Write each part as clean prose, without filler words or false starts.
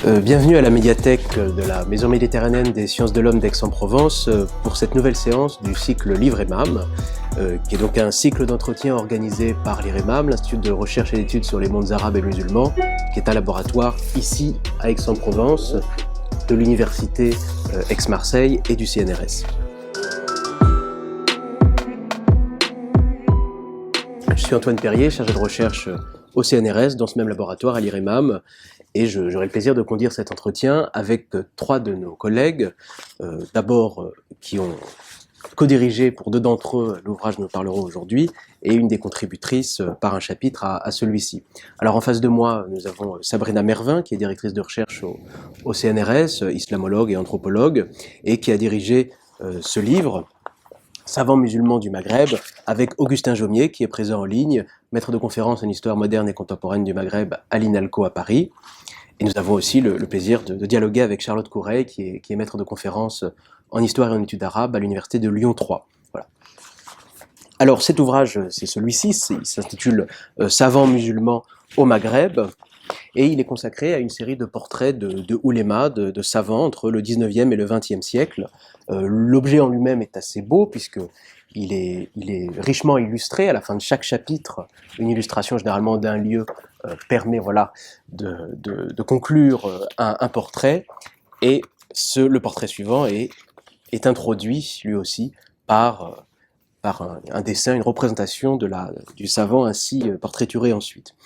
Bienvenue à la médiathèque de la Maison méditerranéenne des sciences de l'homme d'Aix-en-Provence pour cette nouvelle séance du cycle Livre Imam, qui est donc un cycle d'entretien organisé par l'IREMAM, l'Institut de recherche et d'études sur les mondes arabes et musulmans, qui est un laboratoire ici à Aix-en-Provence de l'Université Aix-Marseille et du CNRS. Je suis Antoine Perrier, chargé de recherche au CNRS, dans ce même laboratoire à l'IREMAM, et j'aurai le plaisir de conduire cet entretien avec trois de nos collègues, d'abord qui ont co-dirigé pour deux d'entre eux l'ouvrage dont nous parlerons aujourd'hui, et une des contributrices par un chapitre à celui-ci. Alors en face de moi, nous avons Sabrina Mervin, qui est directrice de recherche au CNRS, islamologue et anthropologue, et qui a dirigé ce livre, Savants musulmans du Maghreb, avec Augustin Jaumier, qui est présent en ligne, maître de conférence en histoire moderne et contemporaine du Maghreb à l'INALCO à Paris. Et nous avons aussi le plaisir de dialoguer avec Charlotte Coureil, qui est maître de conférence en histoire et en études arabes à l'université de Lyon 3. Voilà. Alors cet ouvrage, c'est celui-ci, il s'intitule Savants musulmans au Maghreb, et il est consacré à une série de portraits de oulémas, de savants entre le 19e et le 20e siècle. L'objet en lui-même est assez beau, puisqu'il est richement illustré. À la fin de chaque chapitre, une illustration généralement d'un lieu permet de conclure un portrait, et le portrait suivant est introduit lui aussi par un dessin, une représentation du savant ainsi portraituré ensuite.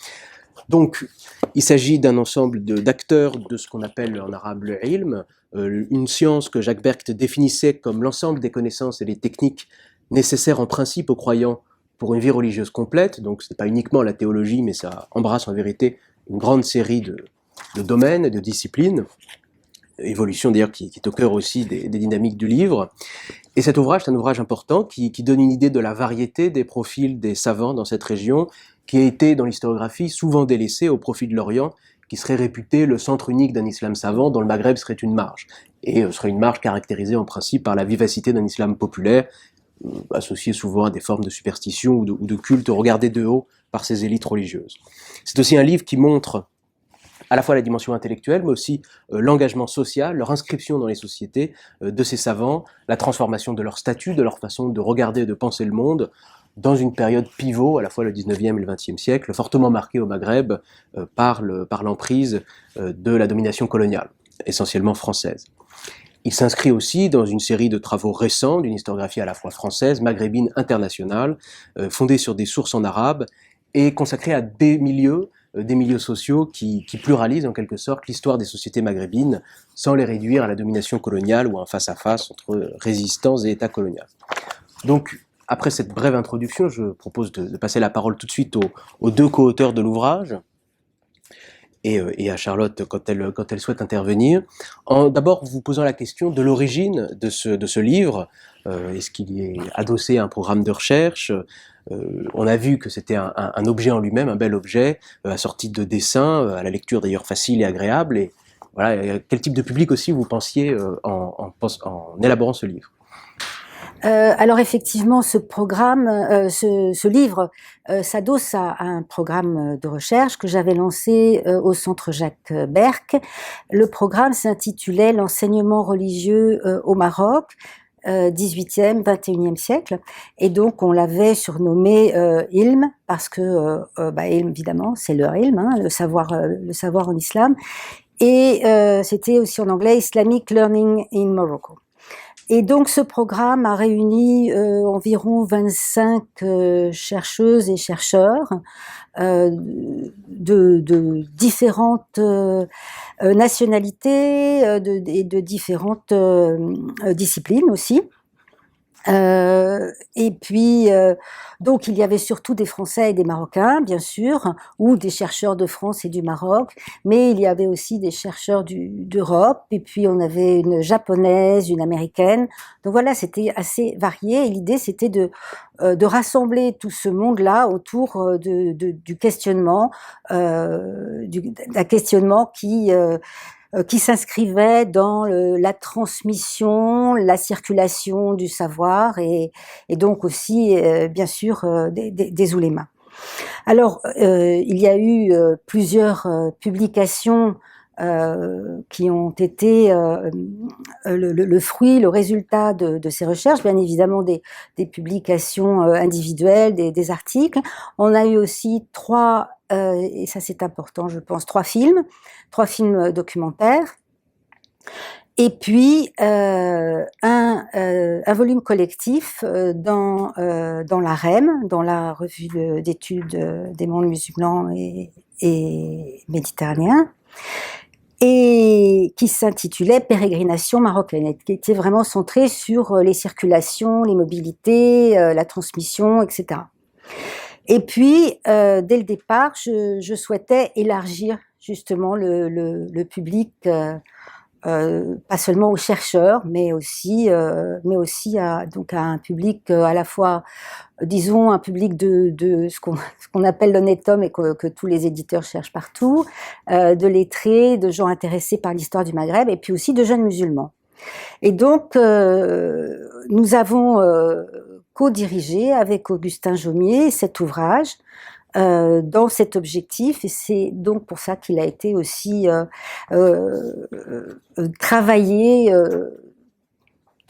Donc, il s'agit d'un ensemble d'acteurs de ce qu'on appelle en arabe le ilm, une science que Jacques Bercht définissait comme l'ensemble des connaissances et des techniques nécessaires en principe aux croyants pour une vie religieuse complète. Donc, ce n'est pas uniquement la théologie, mais ça embrasse en vérité une grande série de domaines et de disciplines. Évolution d'ailleurs qui est au cœur aussi des dynamiques du livre. Et cet ouvrage, c'est un ouvrage important qui donne une idée de la variété des profils des savants dans cette région, qui a été dans l'historiographie souvent délaissé au profit de l'Orient, qui serait réputé le centre unique d'un islam savant, dont le Maghreb serait une marge. Et serait une marge caractérisée en principe par la vivacité d'un islam populaire, associé souvent à des formes de superstition ou de culte regardé de haut par ces élites religieuses. C'est aussi un livre qui montre à la fois la dimension intellectuelle, mais aussi l'engagement social, leur inscription dans les sociétés de ces savants, la transformation de leur statut, de leur façon de regarder et de penser le monde, dans une période pivot, à la fois le 19e et le 20e siècle, fortement marquée au Maghreb par l'emprise de la domination coloniale, essentiellement française. Il s'inscrit aussi dans une série de travaux récents d'une historiographie à la fois française, maghrébine, internationale, fondée sur des sources en arabe et consacrée à des milieux sociaux qui pluralisent en quelque sorte l'histoire des sociétés maghrébines sans les réduire à la domination coloniale ou à un face-à-face entre résistants et États coloniaux. Donc, après cette brève introduction, je propose de passer la parole tout de suite aux deux co-auteurs de l'ouvrage et à Charlotte quand elle souhaite intervenir. D'abord, vous posant la question de l'origine de ce livre. Est-ce qu'il est adossé à un programme de recherche ? On a vu que c'était un objet en lui-même, un bel objet, assorti de dessins, à la lecture d'ailleurs facile et agréable. Et voilà, quel type de public aussi vous pensiez en élaborant ce livre ? Alors effectivement, ce livre s'adosse à un programme de recherche que j'avais lancé au Centre Jacques Berck. Le programme s'intitulait L'enseignement religieux au Maroc, 18e, 21e siècle, et donc on l'avait surnommé Ilm parce que Ilm évidemment c'est le ilm, hein, le savoir en islam, et c'était aussi en anglais Islamic Learning in Morocco. Et donc ce programme a réuni environ 25 chercheuses et chercheurs de différentes nationalités et de différentes disciplines aussi. Et puis donc il y avait surtout des Français et des Marocains, bien sûr, ou des chercheurs de France et du Maroc, mais il y avait aussi des chercheurs d'Europe, et puis on avait une japonaise, une américaine. Donc voilà, c'était assez varié, et l'idée c'était de rassembler tout ce monde-là autour du questionnement, d'un questionnement qui s'inscrivait dans la transmission, la circulation du savoir et donc aussi, bien sûr, des oulémas. Alors, il y a eu plusieurs publications qui ont été le fruit, le résultat de ces recherches, bien évidemment des publications individuelles, des articles. On a eu aussi et ça c'est important je pense, trois films documentaires, et puis un volume collectif dans la REM, dans la revue d'études des mondes musulmans et méditerranéens, et qui s'intitulait Pérégrination marocaine, qui était vraiment centré sur les circulations, les mobilités, la transmission, etc. Et puis, dès le départ, je souhaitais élargir justement le public, pas seulement aux chercheurs, mais aussi à un public à la fois, disons, un public de ce qu'on appelle l'honnête homme et que tous les éditeurs cherchent partout, de lettrés, de gens intéressés par l'histoire du Maghreb, et puis aussi de jeunes musulmans. Et donc, nous avons co-dirigé avec Augustin Jaumier cet ouvrage dans cet objectif, et c'est donc pour ça qu'il a été aussi travaillé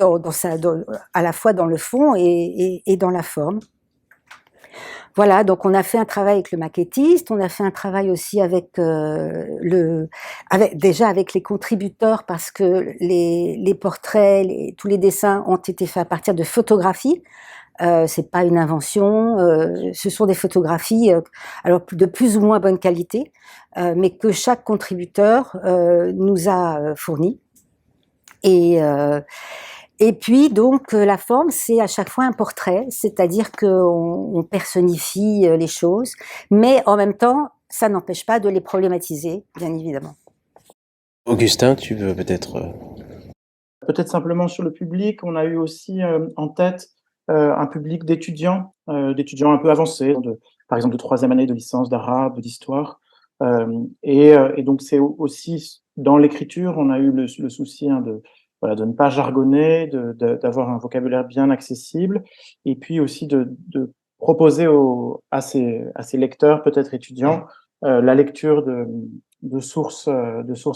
à la fois dans le fond et dans la forme. Voilà, donc on a fait un travail avec le maquettiste, on a fait un travail aussi avec avec les contributeurs, parce que les portraits, tous les dessins ont été faits à partir de photographies. C'est pas une invention, ce sont des photographies, alors de plus ou moins bonne qualité, mais que chaque contributeur nous a fournies. Et puis donc la forme, c'est à chaque fois un portrait, c'est-à-dire qu'on personnifie les choses, mais en même temps, ça n'empêche pas de les problématiser, bien évidemment. Augustin, tu veux peut-être... Peut-être simplement sur le public, on a eu aussi en tête un public d'étudiants un peu avancés, par exemple de 3e année de licence d'arabe, d'histoire. Et donc c'est aussi, dans l'écriture, on a eu le souci de ne pas jargonner, d'avoir un vocabulaire bien accessible, et puis aussi de proposer à ces lecteurs, peut-être étudiants, la lecture de sources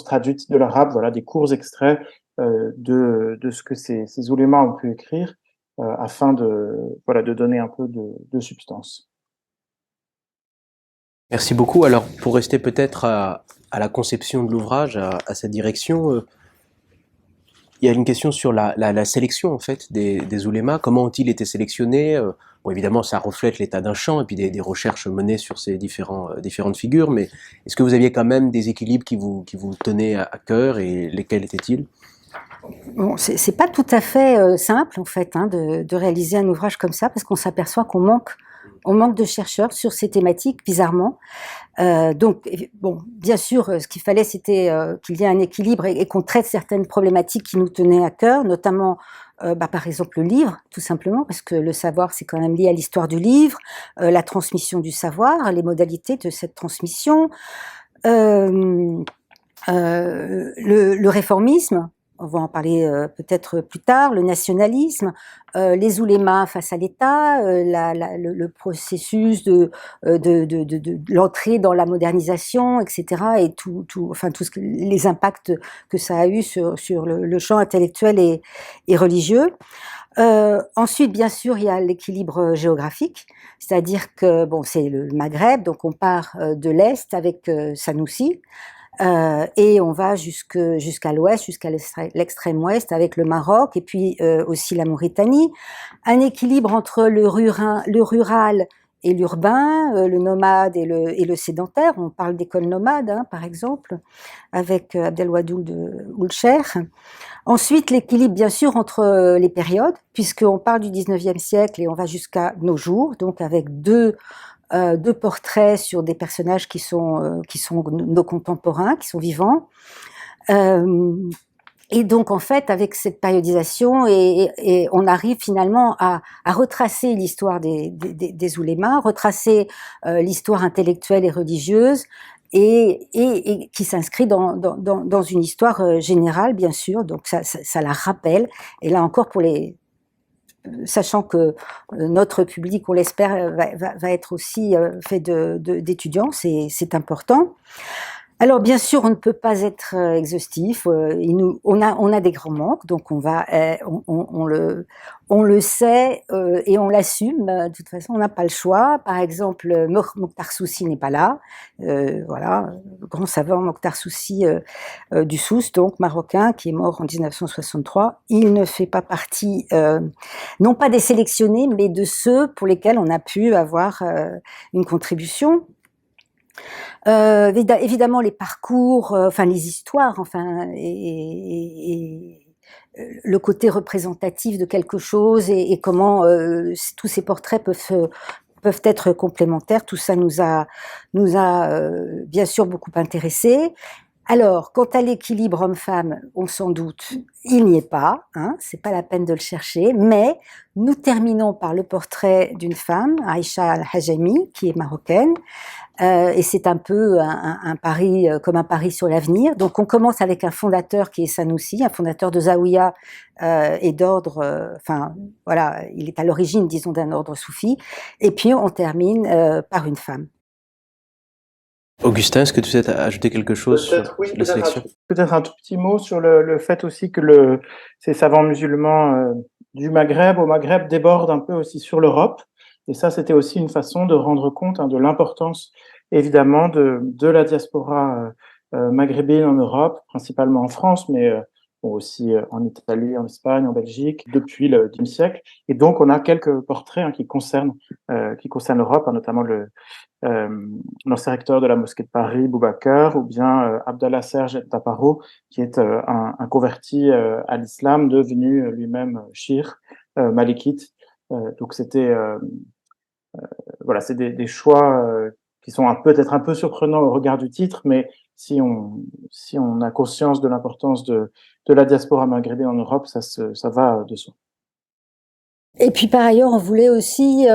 traduites de l'arabe, voilà, des courts extraits de ce que ces oulémas ont pu écrire, afin de donner un peu de substance. Merci beaucoup. Alors, pour rester peut-être à la conception de l'ouvrage, à sa direction, il y a une question sur la sélection en fait des oulémas. Comment ont-ils été sélectionnés? Bon, évidemment, ça reflète l'état d'un champ et puis des recherches menées sur ces différentes figures, mais est-ce que vous aviez quand même des équilibres qui vous tenaient à cœur, et lesquels étaient-ils? Bon, c'est pas tout à fait simple en fait de réaliser un ouvrage comme ça, parce qu'on s'aperçoit qu'on manque de chercheurs sur ces thématiques, bizarrement. Donc, bon, bien sûr, ce qu'il fallait, c'était qu'il y ait un équilibre et qu'on traite certaines problématiques qui nous tenaient à cœur, notamment, par exemple, le livre, tout simplement, parce que le savoir, c'est quand même lié à l'histoire du livre, la transmission du savoir, les modalités de cette transmission, le réformisme. On va en parler peut-être plus tard, le nationalisme, les oulémas face à l'État, le processus de l'entrée dans la modernisation, etc., et les impacts que ça a eu sur le champ intellectuel et religieux. Ensuite, bien sûr, il y a l'équilibre géographique, c'est-à-dire que bon, c'est le Maghreb, donc on part de l'Est avec Sanoussi, et on va jusqu'à l'ouest, jusqu'à l'extrême ouest avec le Maroc, et puis aussi la Mauritanie. Un équilibre entre le rural et l'urbain, le nomade et le sédentaire. On parle d'école nomade, par exemple, avec Abdelwadoud Oulcher. Ensuite, l'équilibre, bien sûr, entre les périodes, puisqu'on parle du 19e siècle et on va jusqu'à nos jours, donc avec deux portraits sur des personnages qui sont nos contemporains, qui sont vivants. Et donc, en fait, avec cette périodisation, et on arrive finalement à retracer l'histoire des oulémas, retracer l'histoire intellectuelle et religieuse, et qui s'inscrit dans une histoire générale, bien sûr. Donc, ça la rappelle. Et là encore, sachant que notre public, on l'espère, va être aussi fait d'étudiants, c'est important. Alors bien sûr, on ne peut pas être exhaustif. On a des grands manques, donc on le sait et on l'assume. De toute façon, on n'a pas le choix. Par exemple, Mokhtar Soussi n'est pas là. Voilà, le grand savant Mokhtar Soussi du Souss, donc marocain, qui est mort en 1963. Il ne fait pas partie, non pas des sélectionnés, mais de ceux pour lesquels on a pu avoir une contribution. Évidemment, les parcours, enfin les histoires, enfin, et le côté représentatif de quelque chose et comment tous ces portraits peuvent être complémentaires. Tout ça nous a bien sûr beaucoup intéressés. Alors, quant à l'équilibre homme-femme, on s'en doute, il n'y est pas, hein, c'est pas la peine de le chercher, mais nous terminons par le portrait d'une femme, Aïcha Al-Hajami, qui est marocaine, et c'est un peu un pari, comme un pari sur l'avenir. Donc on commence avec un fondateur qui est Sanoussi, un fondateur de Zawiya et d'ordre, enfin voilà, il est à l'origine, disons, d'un ordre soufi, et puis on termine par une femme. Augustin, est-ce que tu sais ajouter quelque chose sur Oui, la sélection? peut-être un tout petit mot sur le fait aussi que ces savants musulmans du Maghreb au Maghreb débordent un peu aussi sur l'Europe. Et ça, c'était aussi une façon de rendre compte de l'importance, évidemment, de la diaspora maghrébine en Europe, principalement en France, mais bon, aussi en Italie, en Espagne, en Belgique, depuis le XIXe siècle. Et donc, on a quelques portraits qui concernent l'Europe, notamment l'ancien recteur de la mosquée de Paris, Boubacar, ou bien Abdallah Serge El Taparo, qui est un converti à l'islam, devenu lui-même shir, malikite. Donc c'était voilà, c'est des choix qui sont peut-être un peu surprenants au regard du titre, mais si on a conscience de l'importance de la diaspora maghrébine en Europe, ça va de soi. Et puis par ailleurs, on voulait aussi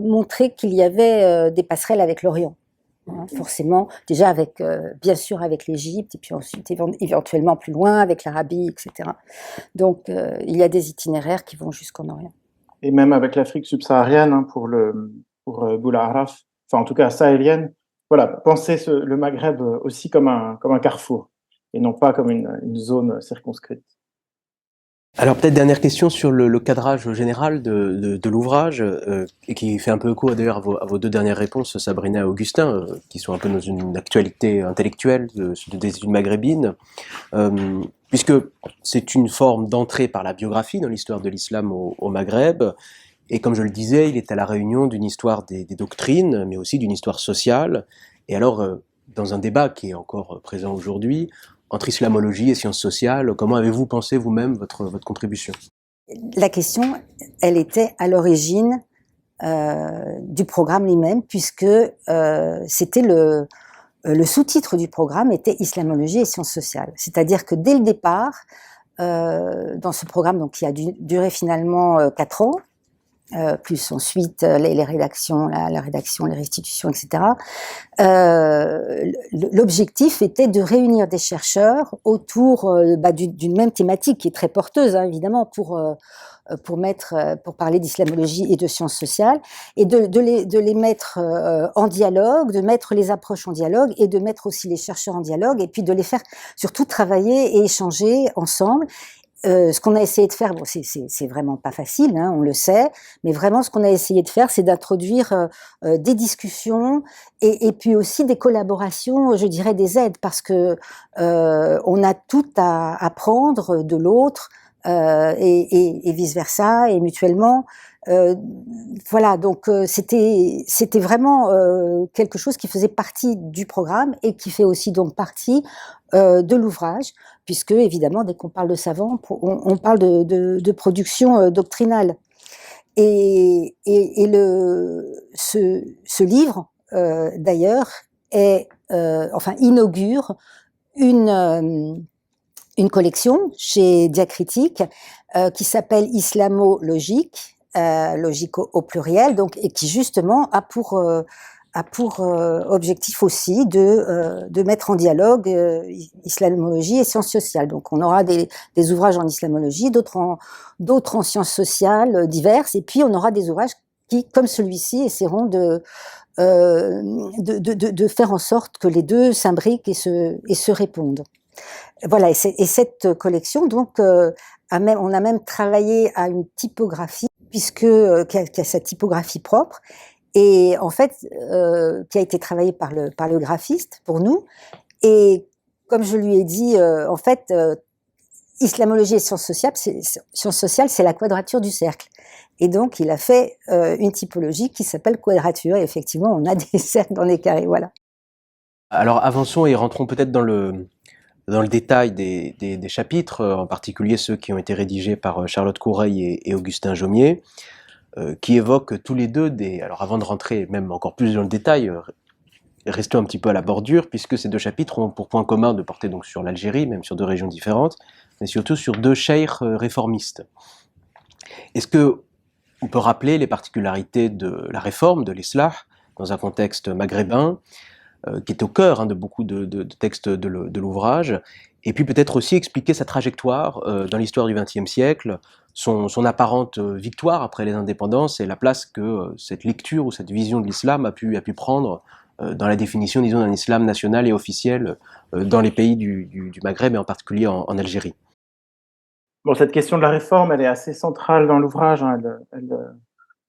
montrer qu'il y avait des passerelles avec l'Orient. Hein, forcément, déjà avec, bien sûr avec l'Égypte, et puis ensuite éventuellement plus loin avec l'Arabie, etc. Donc il y a des itinéraires qui vont jusqu'en Orient. Et même avec l'Afrique subsaharienne, pour Boula Araf, enfin en tout cas sahélienne, voilà, penser le Maghreb aussi comme un carrefour, et non pas comme une zone circonscrite. Alors peut-être dernière question sur le cadrage général de l'ouvrage, et qui fait un peu écho d'ailleurs à vos deux dernières réponses, Sabrina et Augustin, qui sont un peu dans une actualité intellectuelle des études maghrébines, puisque c'est une forme d'entrée par la biographie dans l'histoire de l'islam au Maghreb, et comme je le disais, il est à la réunion d'une histoire des doctrines, mais aussi d'une histoire sociale, et alors dans un débat qui est encore présent aujourd'hui, entre islamologie et sciences sociales, comment avez-vous pensé vous-même votre contribution? La question, elle était à l'origine du programme lui-même, puisque c'était le sous-titre du programme était Islamologie et sciences sociales. C'est-à-dire que dès le départ, dans ce programme donc, qui a duré finalement 4 ans, plus ensuite les rédactions, la rédaction, les restitutions, etc. L'objectif était de réunir des chercheurs autour d'une même thématique qui est très porteuse, hein, évidemment, pour parler d'islamologie et de sciences sociales, et de les mettre en dialogue, de mettre les approches en dialogue, et de mettre aussi les chercheurs en dialogue, et puis de les faire surtout travailler et échanger ensemble. Ce qu'on a essayé de faire, bon, c'est vraiment pas facile, hein, on le sait, mais vraiment ce qu'on a essayé de faire, c'est d'introduire des discussions et puis aussi des collaborations, je dirais des aides, parce que on a tout à apprendre de l'autre et vice versa et mutuellement. Voilà, donc c'était vraiment quelque chose qui faisait partie du programme et qui fait aussi donc partie de l'ouvrage, puisque évidemment dès qu'on parle de savants, on parle de production doctrinale. Et ce livre d'ailleurs inaugure une collection chez Diacritique qui s'appelle Islamologique, logique au pluriel, donc, et qui justement a pour objectif aussi de mettre en dialogue islamologie et sciences sociales. Donc on aura des ouvrages en islamologie, d'autres en sciences sociales diverses, et puis on aura des ouvrages qui, comme celui-ci, essaieront de faire en sorte que les deux s'imbriquent et se répondent. Voilà, et cette collection, donc, on a même travaillé à une typographie, puisque qui a sa typographie propre, et en fait, qui a été travaillée par le graphiste pour nous. Et comme je lui ai dit, en fait, islamologie et sciences sociales, c'est la quadrature du cercle. Et donc, il a fait une typologie qui s'appelle quadrature. Et effectivement, on a des cercles dans les carrés. Voilà. Alors avançons et rentrons peut-être dans le détail des chapitres, en particulier ceux qui ont été rédigés par Charlotte Coureil et Augustin Jaumier, qui évoquent tous les deux alors avant de rentrer même encore plus dans le détail, restons un petit peu à la bordure, puisque ces deux chapitres ont pour point commun de porter donc sur l'Algérie, même sur deux régions différentes, mais surtout sur deux cheikh réformistes. Est-ce que on peut rappeler les particularités de la réforme, de l'islah, dans un contexte maghrébin, qui est au cœur de beaucoup de textes de l'ouvrage, et puis peut-être aussi expliquer sa trajectoire dans l'histoire du XXe siècle, son apparente victoire après les indépendances et la place que cette lecture ou cette vision de l'islam a pu prendre dans la définition, disons, d'un islam national et officiel dans les pays du Maghreb et en particulier en Algérie. Bon, cette question de la réforme, elle est assez centrale dans l'ouvrage, hein.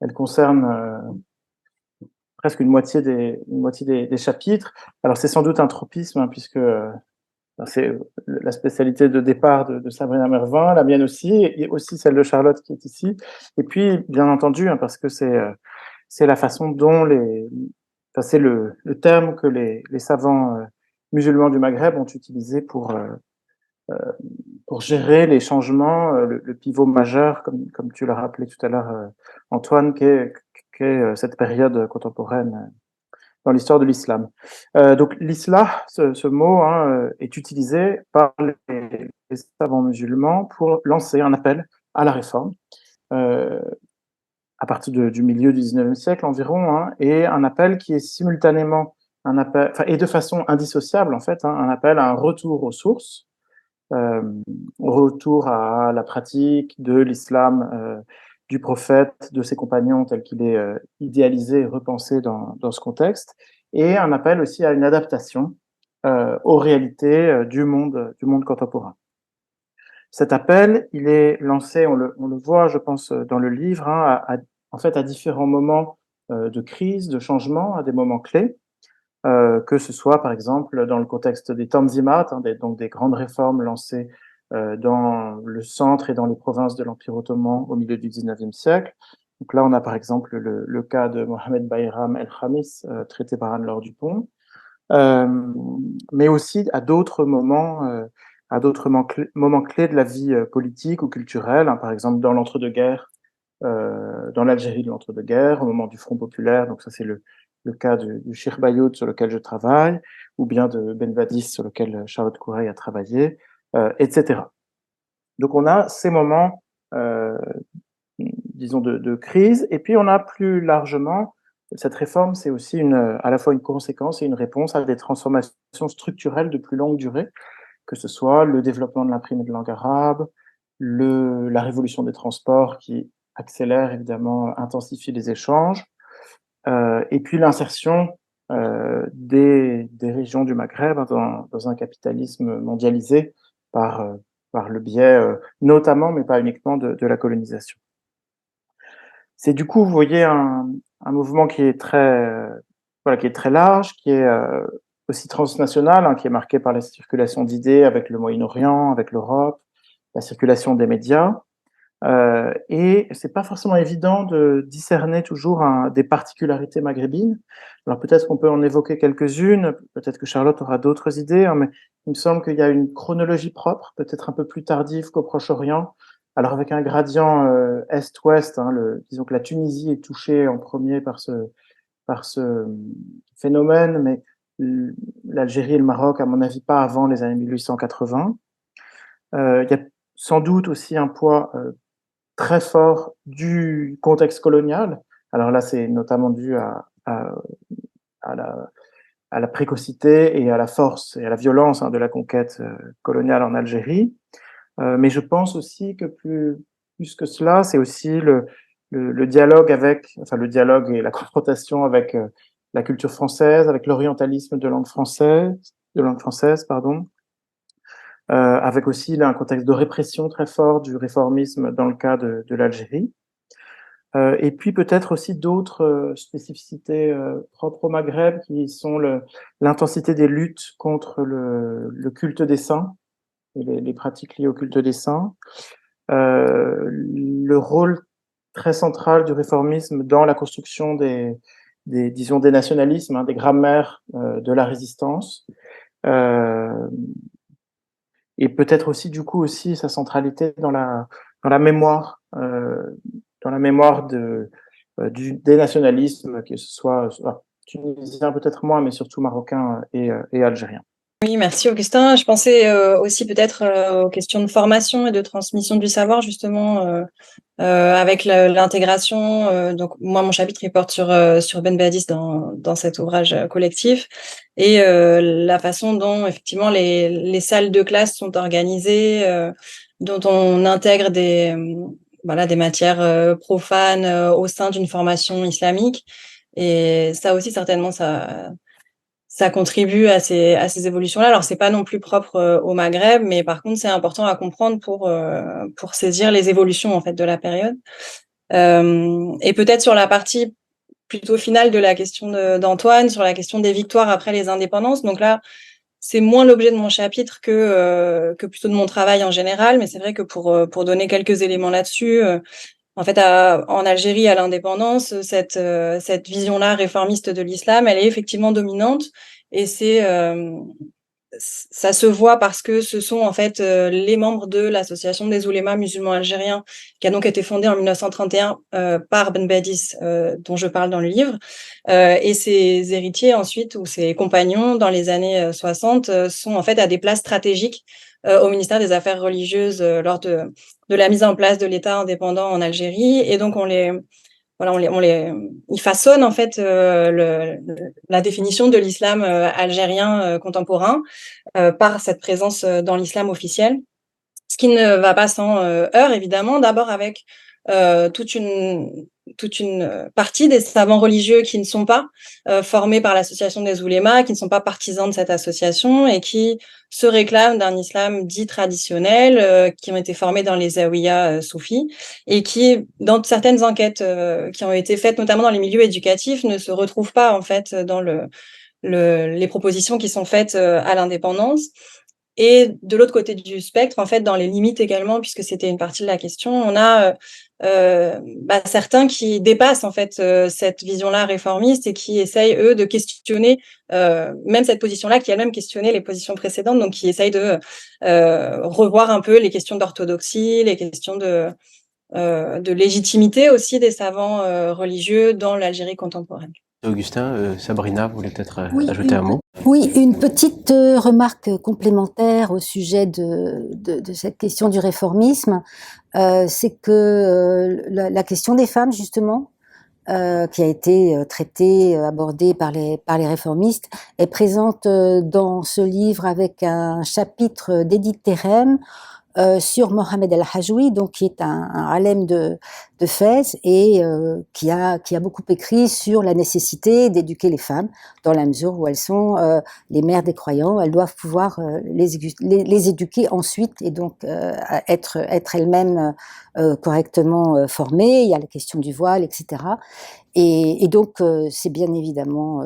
Elle concerne presque une moitié des chapitres. Alors c'est sans doute un tropisme, hein, puisque c'est la spécialité de départ de Sabrina Mervin, la mienne aussi, et aussi celle de Charlotte qui est ici. Et puis, bien entendu, hein, parce que c'est la façon dont c'est le terme que les savants musulmans du Maghreb ont utilisé pour gérer les changements, le pivot majeur, comme tu l'as rappelé tout à l'heure, Antoine, qu'est cette période contemporaine dans l'histoire de l'islam. Donc l'islah, ce mot, hein, est utilisé par les savants musulmans pour lancer un appel à la réforme, à partir du milieu du XIXe siècle environ, hein, et un appel qui est simultanément un appel, et de façon indissociable en fait, hein, un appel à un retour aux sources, retour à la pratique de l'islam du prophète, de ses compagnons tel qu'il est idéalisé et repensé dans ce contexte, et un appel aussi à une adaptation aux réalités du monde contemporain. Cet appel, il est lancé, on le voit, je pense, dans le livre, hein, en fait, à différents moments de crise, de changement, à des moments clés. Que ce soit par exemple dans le contexte des Tanzimat, hein, donc des grandes réformes lancées dans le centre et dans les provinces de l'Empire ottoman au milieu du XIXe siècle. Donc là, on a par exemple le cas de Mohamed Bayram el-Khamis, traité par Anne-Laure Dupont, mais aussi à d'autres moments, moments clés de la vie politique ou culturelle, hein, par exemple dans l'entre-deux-guerres, dans l'Algérie de l'entre-deux-guerres, au moment du Front populaire, donc ça c'est le cas du Cheikh Bayout sur lequel je travaille, ou bien de Ben Vadis sur lequel Charlotte Coureil a travaillé, etc. Donc on a ces moments, disons, de crise, et puis on a plus largement, cette réforme, c'est aussi à la fois une conséquence et une réponse à des transformations structurelles de plus longue durée, que ce soit le développement de l'imprimé de langue arabe, la révolution des transports qui accélère évidemment, intensifie les échanges, et puis l'insertion des régions du Maghreb dans un capitalisme mondialisé par le biais notamment, mais pas uniquement, de la colonisation. C'est du coup, vous voyez, un mouvement qui est très large, qui est aussi transnational, hein, qui est marqué par la circulation d'idées avec le Moyen-Orient, avec l'Europe, la circulation des médias. Et c'est pas forcément évident de discerner toujours des particularités maghrébines. Alors peut-être qu'on peut en évoquer quelques-unes, peut-être que Charlotte aura d'autres idées, hein, mais il me semble qu'il y a une chronologie propre, peut-être un peu plus tardive qu'au Proche-Orient. Alors avec un gradient est-ouest, hein, disons que la Tunisie est touchée en premier par ce phénomène, mais l'Algérie et le Maroc, à mon avis, pas avant les années 1880. Il y a sans doute aussi un poids très fort du contexte colonial. Alors là, c'est notamment dû à la précocité et à la force et à la violence, hein, de la conquête coloniale en Algérie. Mais je pense aussi que plus que cela, c'est aussi le dialogue le dialogue et la confrontation avec la culture française, avec l'orientalisme de langue française, pardon. Avec aussi là un contexte de répression très fort du réformisme dans le cas de l'Algérie. Et puis peut-être aussi d'autres spécificités propres au Maghreb, qui sont l'intensité des luttes contre le culte des saints et les pratiques liées au culte des saints, le rôle très central du réformisme dans la construction disons, des nationalismes, hein, des grammaires de la résistance, et peut-être aussi du coup aussi sa centralité dans la mémoire des nationalismes, que ce soit tunisiens peut-être moins, mais surtout marocains et algériens. Oui, merci Augustin. Je pensais aussi peut-être aux questions de formation et de transmission du savoir, justement, avec l'intégration. Donc, moi, mon chapitre, il porte sur Ben Badis dans cet ouvrage collectif, et la façon dont, effectivement, les salles de classe sont organisées, dont on intègre des matières profanes au sein d'une formation islamique. Et ça aussi, certainement, ça contribue à ces évolutions-là. Alors, c'est pas non plus propre au Maghreb, mais par contre, c'est important à comprendre pour saisir les évolutions, en fait, de la période. Et peut-être sur la partie plutôt finale de la question d'Antoine, sur la question des victoires après les indépendances. Donc là, c'est moins l'objet de mon chapitre que plutôt de mon travail en général, mais c'est vrai que pour donner quelques éléments là-dessus, en fait, en Algérie, à l'indépendance, cette vision-là réformiste de l'islam, elle est effectivement dominante, et ça se voit parce que ce sont en fait les membres de l'association des oulémas musulmans algériens, qui a donc été fondée en 1931 par Ben Badis, dont je parle dans le livre, et ses héritiers ensuite, ou ses compagnons dans les années 60, sont en fait à des places stratégiques au ministère des Affaires religieuses lors de la mise en place de l'État indépendant en Algérie. Et donc ils façonnent en fait la définition de l'islam algérien contemporain par cette présence dans l'islam officiel, ce qui ne va pas sans heurts, évidemment. D'abord avec toute une partie des savants religieux qui ne sont pas formés par l'association des oulémas, qui ne sont pas partisans de cette association et qui se réclament d'un islam dit traditionnel, qui ont été formés dans les zawiyas soufis, et qui, dans certaines enquêtes qui ont été faites, notamment dans les milieux éducatifs, ne se retrouvent pas en fait dans les propositions qui sont faites à l'indépendance. Et de l'autre côté du spectre, en fait, dans les limites également, puisque c'était une partie de la question, on a certains qui dépassent en fait cette vision-là réformiste et qui essayent, eux, de questionner même cette position-là, qui elle-même questionnait les positions précédentes, donc qui essayent de revoir un peu les questions d'orthodoxie, les questions de légitimité aussi des savants religieux dans l'Algérie contemporaine. Augustin, Sabrina voulait peut-être ajouter Oui, un mot. Oui, une petite remarque complémentaire au sujet de cette question du réformisme, c'est que la question des femmes, justement, qui a été traitée, abordée par les réformistes, est présente dans ce livre avec un chapitre d'Edith Terem sur Mohamed El-Hajjoui, donc qui est un alem de Fès et qui a beaucoup écrit sur la nécessité d'éduquer les femmes dans la mesure où elles sont les mères des croyants, elles doivent pouvoir les éduquer ensuite et donc être elles-mêmes correctement formées. Il y a la question du voile, etc. Et donc c'est bien évidemment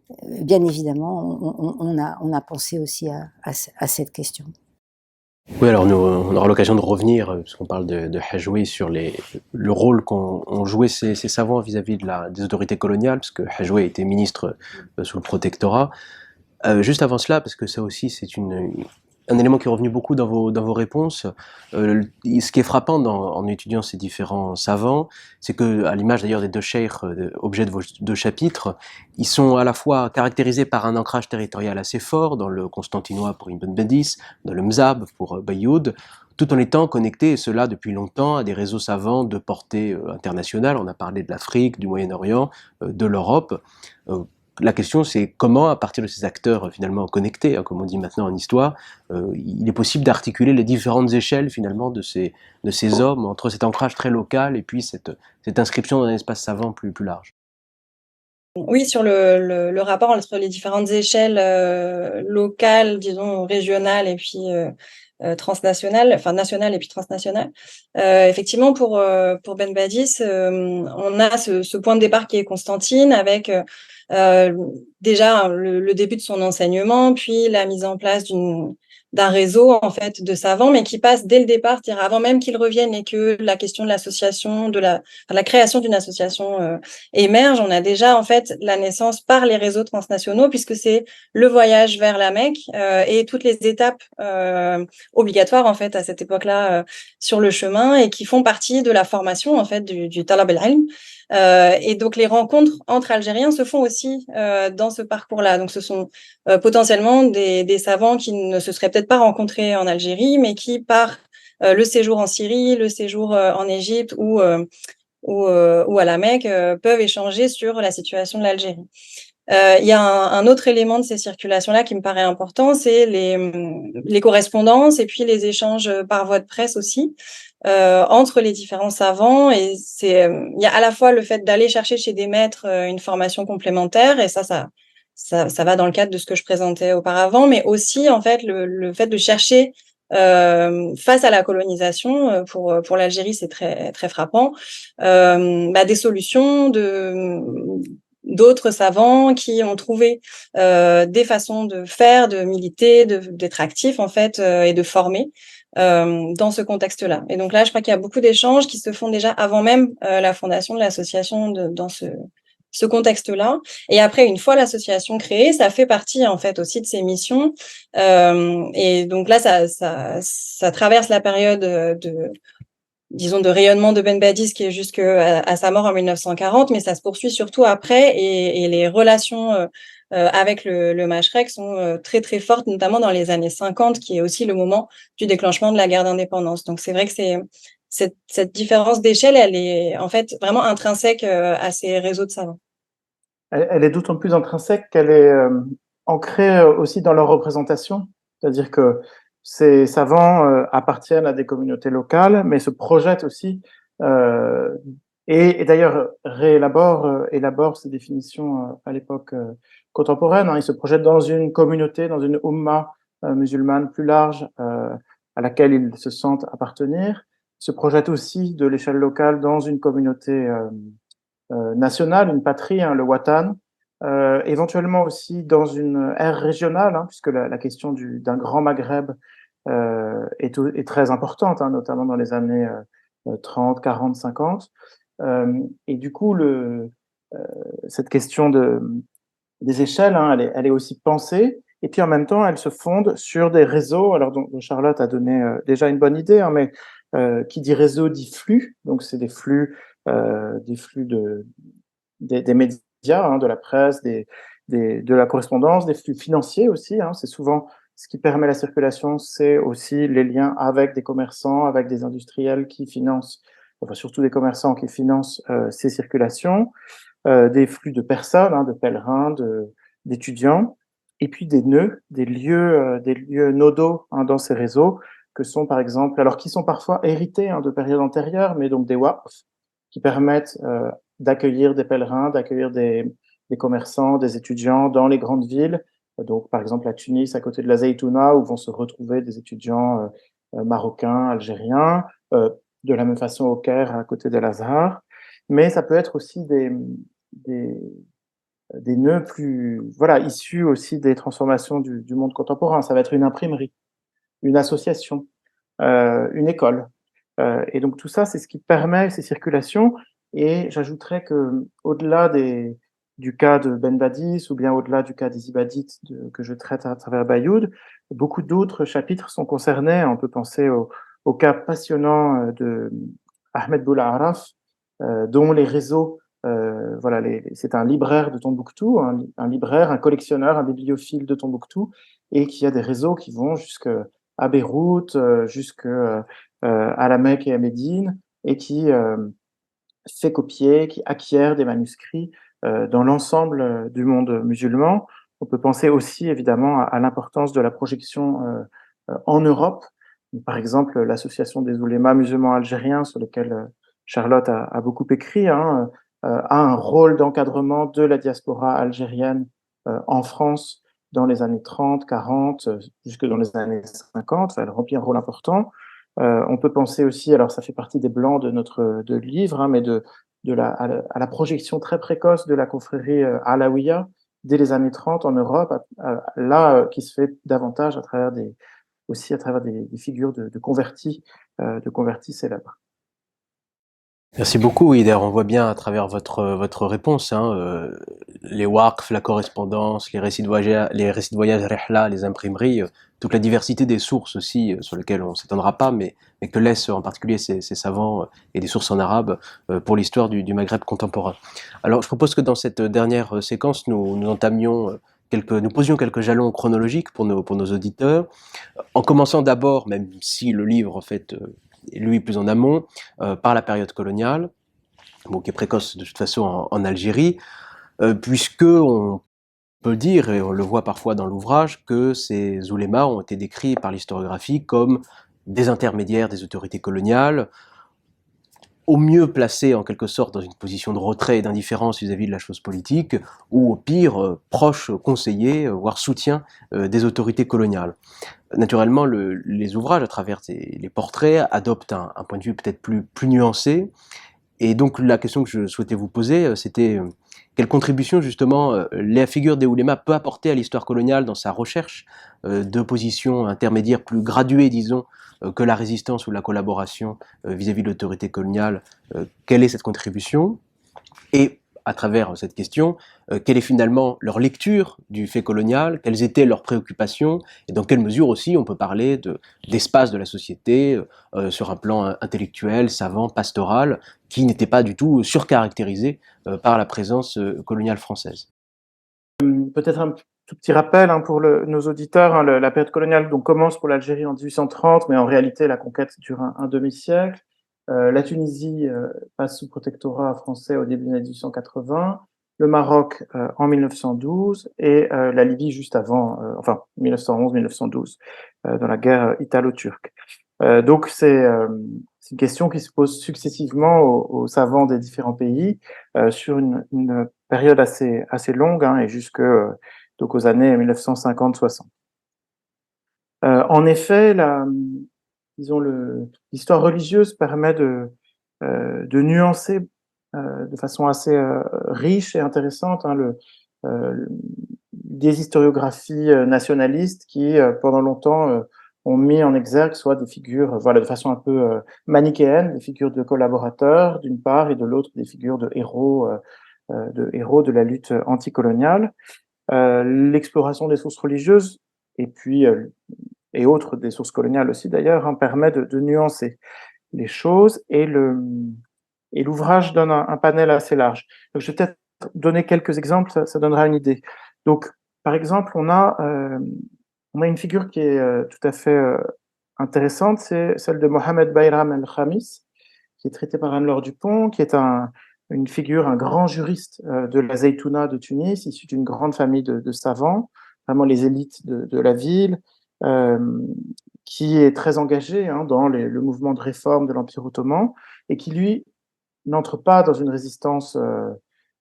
on a pensé aussi à cette question. Oui, alors on aura l'occasion de revenir, puisqu'on parle de Hajjoui, sur le rôle qu'ont joué ces savants vis-à-vis des autorités coloniales, parce que Hajjoui a été ministre sous le protectorat. Juste avant cela, parce que ça aussi c'est un élément qui est revenu beaucoup dans vos réponses, ce qui est frappant en étudiant ces différents savants, c'est que, à l'image d'ailleurs des deux cheikhs, objets de vos deux chapitres, ils sont à la fois caractérisés par un ancrage territorial assez fort, dans le constantinois pour Ibn Badis, dans le Mzab pour Bayoud, tout en étant connectés, et cela depuis longtemps, à des réseaux savants de portée internationale. On a parlé de l'Afrique, du Moyen-Orient, de l'Europe. La question, c'est comment, à partir de ces acteurs finalement connectés, comme on dit maintenant en histoire, il est possible d'articuler les différentes échelles finalement de ces hommes entre cet ancrage très local et puis cette inscription dans un espace savant plus large. Oui, sur le rapport entre les différentes échelles locales, disons régionales et puis transnationales, enfin nationales et puis transnationales. Effectivement, pour Ben Badis, on a ce point de départ qui est Constantine, avec déjà le début de son enseignement, puis la mise en place d'un réseau en fait de savants, mais qui passe dès le départ, c'est-à-dire avant même qu'ils reviennent et que la question de l'association, la création d'une association émerge. On a déjà en fait la naissance par les réseaux transnationaux, puisque c'est le voyage vers la Mecque et toutes les étapes obligatoires en fait à cette époque-là sur le chemin, et qui font partie de la formation en fait du Talab al-Ilm. Et donc les rencontres entre Algériens se font aussi dans ce parcours-là. Donc ce sont potentiellement des savants qui ne se seraient peut-être pas rencontrés en Algérie, mais qui, par le séjour en Syrie, le séjour en Égypte ou à la Mecque, peuvent échanger sur la situation de l'Algérie. Il y a un autre élément de ces circulations-là qui me paraît important, c'est les correspondances et puis les échanges par voie de presse aussi entre les différents savants. Et il y a à la fois le fait d'aller chercher chez des maîtres une formation complémentaire, et ça va dans le cadre de ce que je présentais auparavant, mais aussi en fait le fait de chercher face à la colonisation, pour l'Algérie, c'est très très frappant, des solutions d'autres savants qui ont trouvé des façons de faire, de militer, d'être actifs en fait, et de former dans ce contexte-là. Et donc là, je crois qu'il y a beaucoup d'échanges qui se font déjà avant même la fondation de l'association dans ce contexte-là. Et après, une fois l'association créée, ça fait partie en fait aussi de ses missions. Et donc là, ça traverse la période disons, de rayonnement de Ben Badis, qui est jusqu'à sa mort en 1940, mais ça se poursuit surtout après, et les relations avec le Machrek sont très très fortes, notamment dans les années 50, qui est aussi le moment du déclenchement de la guerre d'indépendance. Donc c'est vrai que cette différence d'échelle, elle est en fait vraiment intrinsèque à ces réseaux de savants. Elle est d'autant plus intrinsèque qu'elle est ancrée aussi dans leur représentation, c'est-à-dire que ces savants appartiennent à des communautés locales, mais se projettent aussi euh, et d'ailleurs élabore ces définitions à l'époque contemporaine. Hein. Ils se projettent dans une communauté, dans une umma musulmane plus large à laquelle ils se sentent appartenir. Ils se projettent aussi de l'échelle locale dans une communauté nationale, une patrie, hein, le Watan, éventuellement aussi dans une ère régionale, hein, puisque la question d'un grand Maghreb est très importante, hein, notamment dans les années 30, 40, 50. Et du coup, cette question des échelles, hein, elle est aussi pensée, et puis en même temps, elle se fonde sur des réseaux, alors dont Charlotte a donné déjà une bonne idée, hein, mais qui dit réseau dit flux, donc c'est des flux des médias, hein, de la presse, de la correspondance, des flux financiers aussi. Hein, c'est souvent ce qui permet la circulation, c'est aussi les liens avec des commerçants, avec des industriels qui financent, enfin surtout des commerçants qui financent ces circulations, des flux de personnes, hein, de pèlerins, d'étudiants, et puis des lieux nodaux, hein, dans ces réseaux, que sont par exemple, alors qui sont parfois hérités, hein, de périodes antérieures, mais donc des waqf, qui permettent d'accueillir des pèlerins, d'accueillir des commerçants, des étudiants dans les grandes villes. Donc, par exemple, à Tunis, à côté de la Zaytouna, où vont se retrouver des étudiants marocains, algériens, de la même façon au Caire, à côté de l'Azhar. Mais ça peut être aussi des, des nœuds plus, voilà, issus aussi des transformations du monde contemporain. Ça va être une imprimerie, une association, une école. Et donc tout ça, c'est ce qui permet ces circulations. Et j'ajouterais que au-delà du cas de Ben Badis ou bien au-delà du cas des Ibadites que je traite à travers Bayoud, beaucoup d'autres chapitres sont concernés. On peut penser au cas passionnant de Ahmed Boula Araf, dont les réseaux, voilà, c'est un libraire de Tombouctou, un libraire, un collectionneur, un bibliophile de Tombouctou, et qui a des réseaux qui vont jusqu'à Beyrouth, jusqu'à la Mecque et à Médine, et qui fait copier, qui acquiert des manuscrits dans l'ensemble du monde musulman. On peut penser aussi évidemment à l'importance de la projection en Europe. Par exemple, l'association des oulémas musulmans algériens, sur lequel Charlotte a beaucoup écrit, hein, a un rôle d'encadrement de la diaspora algérienne en France dans les années 30, 40, jusque dans les années 50. Elle remplit un rôle important. On peut penser aussi, alors ça fait partie des blancs de livre, hein, mais à la projection très précoce de la confrérie alaouia dès les années 30 en Europe, qui se fait davantage aussi à travers des figures de convertis célèbres. Merci beaucoup. Oui, d'ailleurs, on voit bien à travers votre réponse, hein, les waqf, la correspondance, les récits de voyage rihla, les imprimeries, toute la diversité des sources aussi, sur lesquelles on s'étendra pas, mais que laissent en particulier ces savants et des sources en arabe pour l'histoire du Maghreb contemporain. Alors, je propose que dans cette dernière séquence, nous entamions nous posions quelques jalons chronologiques pour nos auditeurs, en commençant d'abord, même si le livre en fait lui plus en amont, par la période coloniale, bon, qui est précoce de toute façon en Algérie, puisque on peut dire, et on le voit parfois dans l'ouvrage, que ces oulémas ont été décrits par l'historiographie comme des intermédiaires des autorités coloniales, au mieux placés en quelque sorte dans une position de retrait et d'indifférence vis-à-vis de la chose politique, ou au pire proches conseillers, voire soutiens des autorités coloniales. Naturellement, les ouvrages, à travers les portraits, adoptent un point de vue peut-être plus nuancé. Et donc la question que je souhaitais vous poser, c'était quelle contribution justement la figure des oulémas peut apporter à l'histoire coloniale dans sa recherche de positions intermédiaires plus graduées, disons, que la résistance ou la collaboration vis-à-vis de l'autorité coloniale. Quelle est cette contribution? Et à travers cette question, quelle est finalement leur lecture du fait colonial, quelles étaient leurs préoccupations, et dans quelle mesure aussi on peut parler d'espace de la société sur un plan intellectuel, savant, pastoral, qui n'était pas du tout surcaractérisé par la présence coloniale française. Peut-être un tout petit rappel, hein, pour nos auditeurs, hein, la période coloniale donc, commence pour l'Algérie en 1830, mais en réalité la conquête dure un demi-siècle. La Tunisie passe sous protectorat français au début des années 1880, le Maroc en 1912 et la Libye juste avant, enfin 1911-1912, dans la guerre italo-turque. Donc c'est une question qui se pose successivement aux savants des différents pays sur une période assez longue, hein, et jusque donc aux années 1950-60. En effet, disons l'histoire religieuse permet de nuancer de façon assez riche et intéressante, hein, des historiographies nationalistes qui pendant longtemps ont mis en exergue soit des figures, voilà, de façon un peu manichéenne, des figures de collaborateurs d'une part, et de l'autre des figures de héros de la lutte anticoloniale. L'exploration des sources religieuses et puis et autres des sources coloniales aussi d'ailleurs, hein, permet de nuancer les choses, et l'ouvrage donne un panel assez large. Donc, je vais peut-être donner quelques exemples, ça donnera une idée. Donc, par exemple, on a une figure qui est tout à fait intéressante, c'est celle de Mohamed Bayram el-Khamis, qui est traité par Anne-Laure Dupont, qui est une figure, un grand juriste de la Zaytouna de Tunis, issu d'une grande famille de savants, vraiment les élites de la ville, qui est très engagé, hein, dans le mouvement de réforme de l'Empire ottoman, et qui, lui, n'entre pas dans une résistance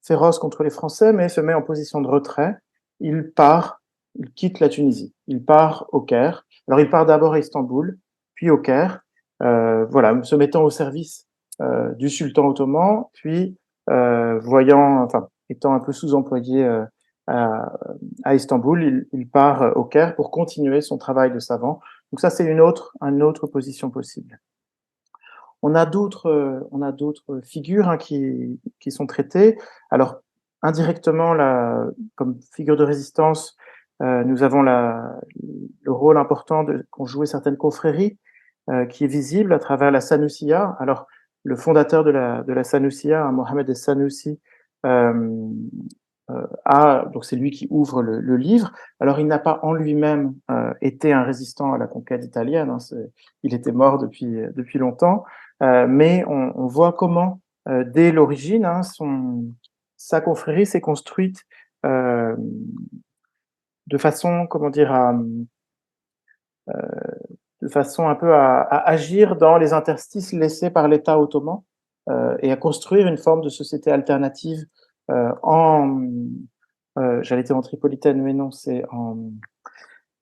féroce contre les Français, mais se met en position de retrait. Il quitte la Tunisie, il part au Caire. Alors il part d'abord à Istanbul, puis au Caire, voilà, se mettant au service du sultan ottoman, puis étant un peu sous-employé à Istanbul, il part au Caire pour continuer son travail de savant. Donc ça, c'est une autre position possible. On a d'autres figures, hein, qui sont traitées. Alors, indirectement, comme figure de résistance, nous avons le rôle important qu'ont joué certaines confréries, qui est visible à travers la Sanusiya. Alors, le fondateur de la Sanusiya, Mohamed el-Sanoussi, donc c'est lui qui ouvre le livre. Alors, il n'a pas en lui-même été un résistant à la conquête italienne, hein, il était mort depuis longtemps, mais on voit comment, dès l'origine, hein, sa confrérie s'est construite de façon, comment dire, de façon un peu à agir dans les interstices laissés par l'État ottoman, et à construire une forme de société alternative j'allais dire en tripolitaine, mais non, c'est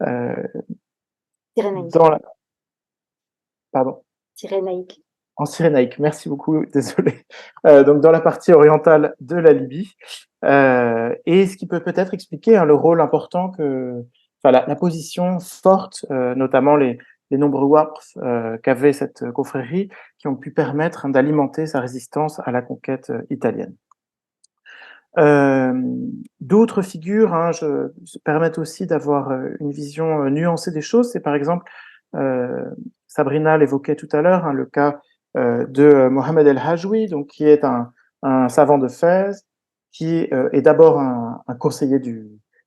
euh, Cyrénaïque. Pardon. Cyrénaïque. En Cyrénaïque, merci beaucoup, désolé. Donc dans la partie orientale de la Libye, et ce qui peut peut-être expliquer le rôle important la position forte, notamment les nombreux waqf qu'avait cette confrérie, qui ont pu permettre d'alimenter sa résistance à la conquête italienne. D'autres figures se permettent aussi d'avoir une vision nuancée des choses. C'est par exemple, Sabrina l'évoquait tout à l'heure, le cas de Mohamed El Hajwi, donc qui est un savant de Fès, qui est d'abord un conseiller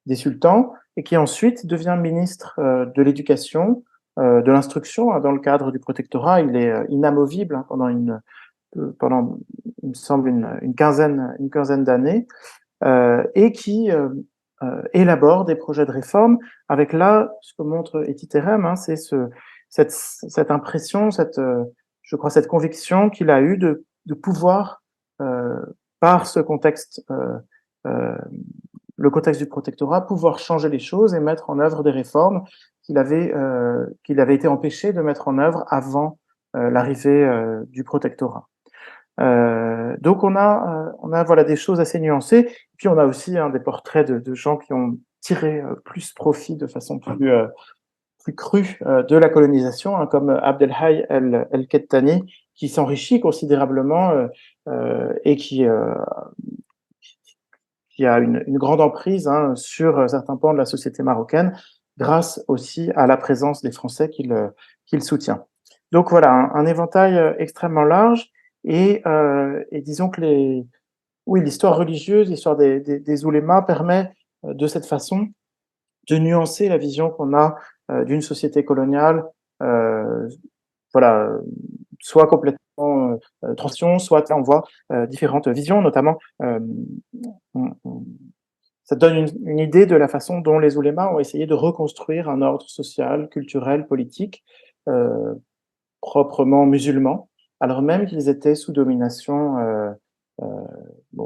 des sultans et qui ensuite devient ministre de l'éducation, de l'instruction. Dans le cadre du protectorat, il est inamovible pendant il me semble, une quinzaine d'années, et qui élabore des projets de réforme avec là, ce que montre Eti Terem, c'est cette impression, je crois, cette conviction qu'il a eue de pouvoir, par ce contexte, le contexte du protectorat, pouvoir changer les choses et mettre en œuvre des réformes qu'il avait été empêché de mettre en œuvre avant l'arrivée du protectorat. Donc on a voilà des choses assez nuancées. Puis on a aussi des portraits de gens qui ont tiré plus profit de façon plus crue de la colonisation, comme Abdelhai El-Kettani, qui s'enrichit considérablement et qui a une grande emprise sur certains pans de la société marocaine, grâce aussi à la présence des Français qu'il soutient. Donc voilà, un éventail extrêmement large. Et disons que l'histoire religieuse, l'histoire des oulémas permet de cette façon de nuancer la vision qu'on a d'une société coloniale, soit complètement transition, soit là on voit différentes visions, notamment ça donne une idée de la façon dont les oulémas ont essayé de reconstruire un ordre social, culturel, politique proprement musulman, alors même qu'ils étaient sous domination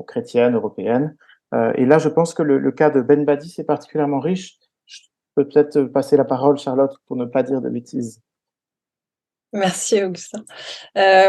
chrétienne, européenne. Et là, je pense que le cas de Ben Badis est particulièrement riche. Je peux peut-être passer la parole, Charlotte, pour ne pas dire de bêtises. Merci, Augustin.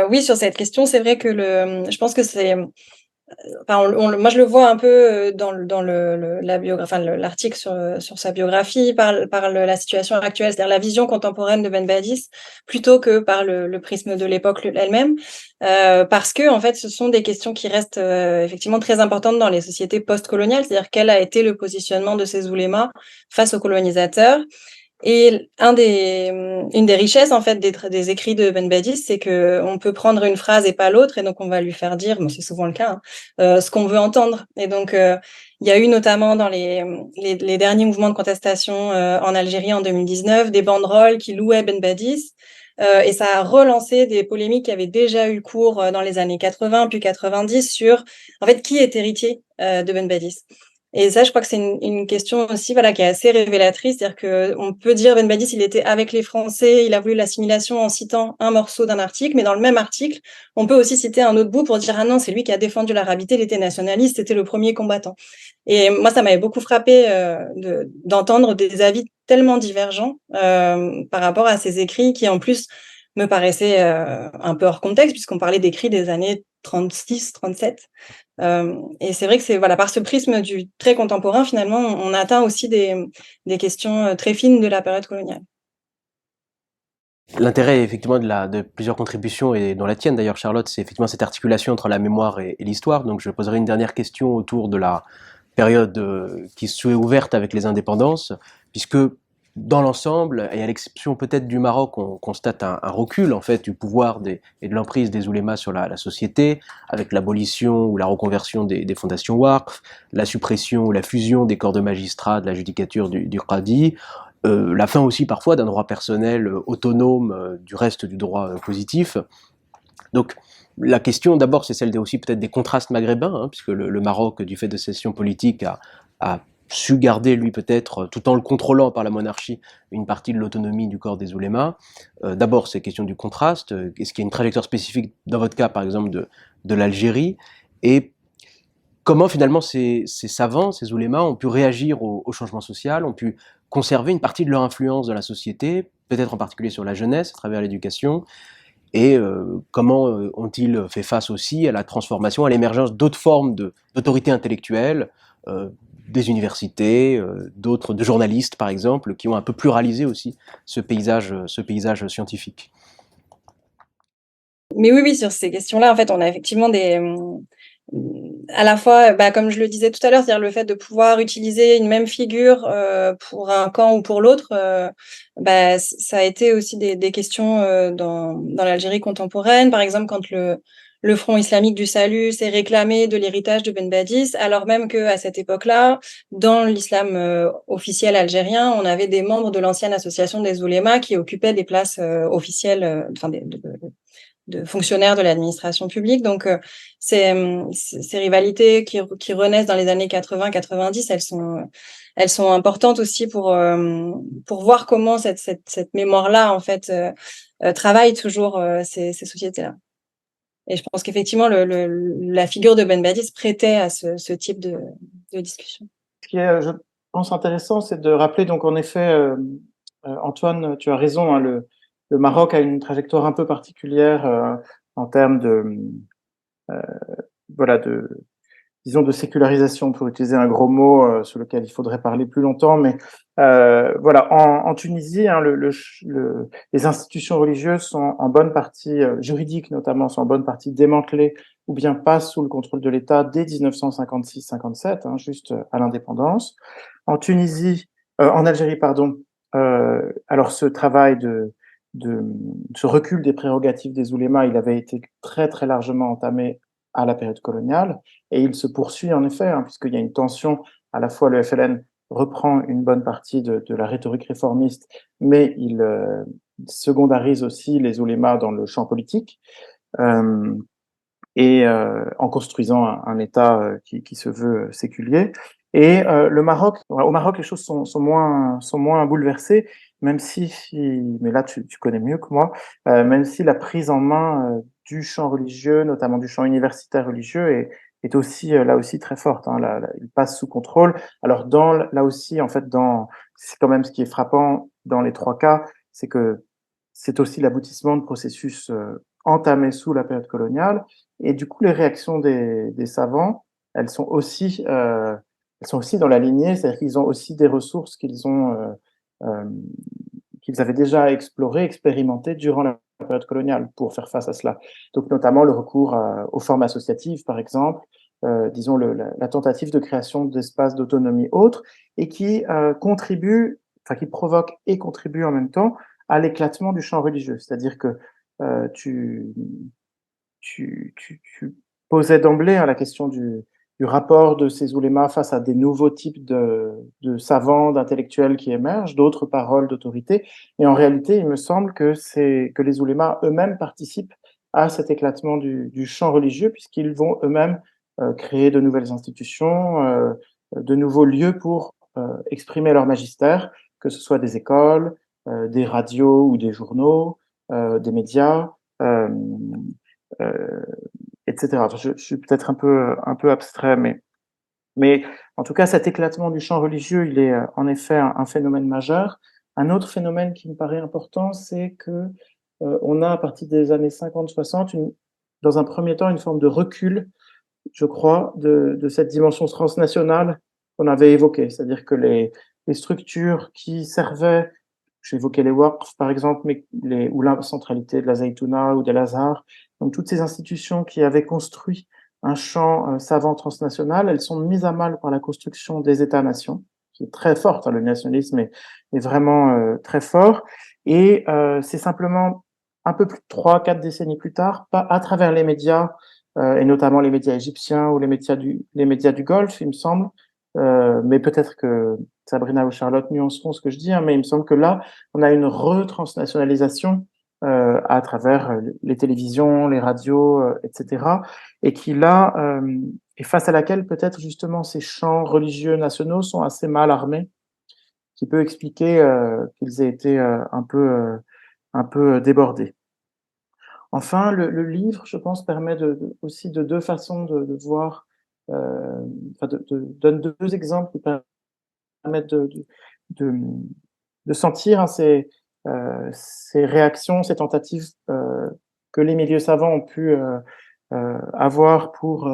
Oui, sur cette question, c'est vrai que je pense que c'est... moi, je le vois un peu dans la biographie, l'article sur sa biographie, par la situation actuelle, c'est-à-dire la vision contemporaine de Ben Badis, plutôt que par le prisme de l'époque elle-même, parce que en fait, ce sont des questions qui restent effectivement très importantes dans les sociétés post-coloniales, c'est-à-dire quel a été le positionnement de ces oulémas face aux colonisateurs. Et une des richesses en fait des écrits de Ben Badis, c'est que on peut prendre une phrase et pas l'autre, et donc on va lui faire dire, c'est souvent le cas, ce qu'on veut entendre. Et donc il y a eu notamment dans les derniers mouvements de contestation en Algérie en 2019 des banderoles qui louaient Ben Badis, et ça a relancé des polémiques qui avaient déjà eu cours dans les années 80 puis 90 sur en fait qui est héritier de Ben Badis. Et ça, je crois que c'est une question aussi, voilà, qui est assez révélatrice, c'est-à-dire que on peut dire Ben Badis, il était avec les Français, il a voulu l'assimilation en citant un morceau d'un article, mais dans le même article, on peut aussi citer un autre bout pour dire ah non, c'est lui qui a défendu l'arabité, il était nationaliste, c'était le premier combattant. Et moi, ça m'avait beaucoup frappé d'entendre des avis tellement divergents par rapport à ces écrits qui, en plus, me paraissaient un peu hors contexte, puisqu'on parlait d'écrits des années 36, 37. Et c'est vrai que c'est par ce prisme du très contemporain, finalement, on atteint aussi des questions très fines de la période coloniale. L'intérêt effectivement de plusieurs contributions, et dont la tienne d'ailleurs, Charlotte, c'est effectivement cette articulation entre la mémoire et l'histoire. Donc je poserai une dernière question autour de la période qui se est ouverte avec les indépendances, puisque dans l'ensemble, et à l'exception peut-être du Maroc, on constate un recul en fait du pouvoir et de l'emprise des oulémas sur la société, avec l'abolition ou la reconversion des fondations Waqf, la suppression ou la fusion des corps de magistrats, de la judicature du Qadi, la fin aussi parfois d'un droit personnel autonome du reste du droit positif. Donc la question d'abord c'est celle aussi peut-être des contrastes maghrébins, puisque le Maroc, du fait de ses sessions politiques, a su garder, lui, peut-être, tout en le contrôlant par la monarchie, une partie de l'autonomie du corps des oulémas. D'abord, c'est question du contraste. Est-ce qu'il y a une trajectoire spécifique, dans votre cas, par exemple, de l'Algérie, et comment finalement ces savants, ces oulémas, ont pu réagir au changement social, ont pu conserver une partie de leur influence dans la société, peut-être en particulier sur la jeunesse, à travers l'éducation, et comment ont-ils fait face aussi à la transformation, à l'émergence d'autres formes d'autorité intellectuelle, euh, des universités, d'autres, de journalistes par exemple, qui ont un peu pluralisé aussi ce paysage scientifique. Mais oui, oui, sur ces questions-là, en fait, on a effectivement à la fois, comme je le disais tout à l'heure, c'est-à-dire le fait de pouvoir utiliser une même figure pour un camp ou pour l'autre, ça a été aussi des questions dans l'Algérie contemporaine. Par exemple, quand le Front islamique du salut s'est réclamé de l'héritage de Ben Badis, alors même qu'à cette époque-là, dans l'islam officiel algérien, on avait des membres de l'ancienne association des oulémas qui occupaient des places officielles, de fonctionnaires de l'administration publique. Donc, ces rivalités qui renaissent dans les années 80-90, elles sont importantes aussi pour voir comment cette mémoire-là, en fait, travaille toujours ces sociétés-là. Et je pense qu'effectivement, la figure de Ben Badis prêtait à ce type de discussion. Ce qui est, je pense, intéressant, c'est de rappeler, donc en effet, Antoine, tu as raison, hein, le Maroc a une trajectoire un peu particulière en termes euh, voilà, disons, de sécularisation, pour utiliser un gros mot sur lequel il faudrait parler plus longtemps. Mais voilà, en Tunisie, hein, les institutions religieuses sont en bonne partie, juridiques notamment, sont en bonne partie démantelées ou bien passent sous le contrôle de l'État dès 1956-57, hein, juste à l'indépendance. En Tunisie, en Algérie, pardon, alors ce travail ce recul des prérogatives des oulémas, il avait été très très largement entamé à la période coloniale, et il se poursuit en effet, hein, puisqu'il y a une tension, à la fois le FLN reprend une bonne partie de la rhétorique réformiste, mais il secondarise aussi les oulémas dans le champ politique, euh, et en construisant un État qui se veut séculier. Et le Maroc, au Maroc, les choses sont moins bouleversées, même mais là tu connais mieux que moi, même si la prise en main du champ religieux, notamment du champ universitaire religieux, est aussi là aussi très forte. Hein, il passe sous contrôle. Alors là aussi, en fait, c'est quand même ce qui est frappant dans les trois cas, c'est que c'est aussi l'aboutissement de processus entamés sous la période coloniale. Et du coup, les réactions des savants, elles sont aussi dans la lignée, c'est-à-dire qu'ils ont aussi des ressources euh, qu'ils avaient déjà explorées, expérimentées durant la période coloniale pour faire face à cela. Donc, notamment le recours aux formes associatives, par exemple, disons la tentative de création d'espaces d'autonomie autres, et qui qui provoque et contribue en même temps à l'éclatement du champ religieux. C'est-à-dire que euh, tu, tu posais d'emblée la question du rapport de ces oulémas face à des nouveaux types de savants, d'intellectuels qui émergent, d'autres paroles d'autorité. Et en réalité, il me semble que les oulémas eux-mêmes participent à cet éclatement du champ religieux, puisqu'ils vont eux-mêmes créer de nouvelles institutions, de nouveaux lieux pour exprimer leur magistère, que ce soit des écoles, des radios ou des journaux, des médias. Euh, etc. Je suis peut-être un peu abstrait, mais en tout cas, cet éclatement du champ religieux, il est en effet un phénomène majeur. Un autre phénomène qui me paraît important, c'est que on a à partir des années 50-60, dans un premier temps, une forme de recul, je crois, de cette dimension transnationale qu'on avait évoquée. C'est-à-dire que les structures qui servaient, j'ai évoqué les WAQF par exemple, ou la centralité de la Zaytouna ou de l'Azhar, donc toutes ces institutions qui avaient construit un champ savant transnational, elles sont mises à mal par la construction des États-nations, qui est très forte, hein, le nationalisme est vraiment très fort, et c'est simplement un peu plus de 3-4 décennies plus tard, pas à travers les médias, et notamment les médias égyptiens ou les médias du Golfe, il me semble, mais peut-être que Sabrina ou Charlotte nuanceront ce que je dis, hein, mais il me semble que là, on a une retransnationalisation à travers les télévisions, les radios, etc. Et qui là est face à laquelle peut-être justement ces champs religieux nationaux sont assez mal armés, qui peut expliquer qu'ils aient été un peu débordés. Enfin, le livre, je pense, permet aussi de deux façons de voir, donne deux exemples qui permettent de, de sentir hein, ces réactions, ces tentatives que les milieux savants ont pu avoir pour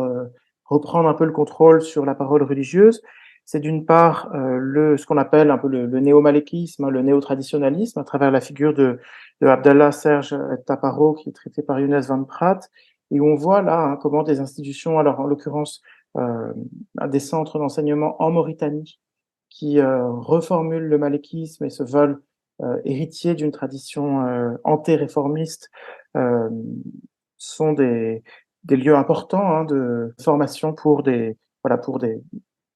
reprendre un peu le contrôle sur la parole religieuse. C'est d'une part ce qu'on appelle un peu le néo-malékisme, hein, le néo-traditionnalisme, à travers la figure de Abdallah Serge Taparo, qui est traité par Younes Van Praat, et où on voit là hein, comment des institutions, alors en l'occurrence des centres d'enseignement en Mauritanie, qui reformulent le malékisme et se veulent héritiers d'une tradition anté-réformiste, sont des lieux importants hein, de formation pour des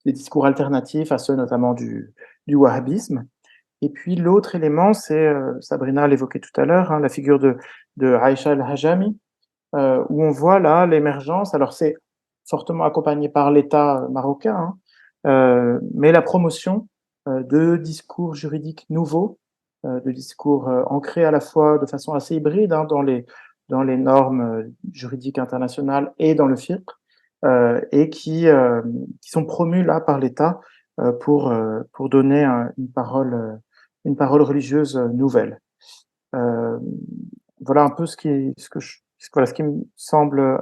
discours alternatifs à ceux notamment du wahhabisme. Et puis l'autre élément, c'est, Sabrina l'évoquait tout à l'heure, hein, la figure de Aïcha al-Hajami, où on voit là l'émergence, alors c'est fortement accompagné par l'État marocain, hein, mais la promotion de discours juridiques nouveaux, de discours ancrés à la fois de façon assez hybride hein, dans les normes juridiques internationales et dans le fiqh, et qui sont promus là par l'État pour donner une parole religieuse nouvelle. Voilà un peu ce qui me semble,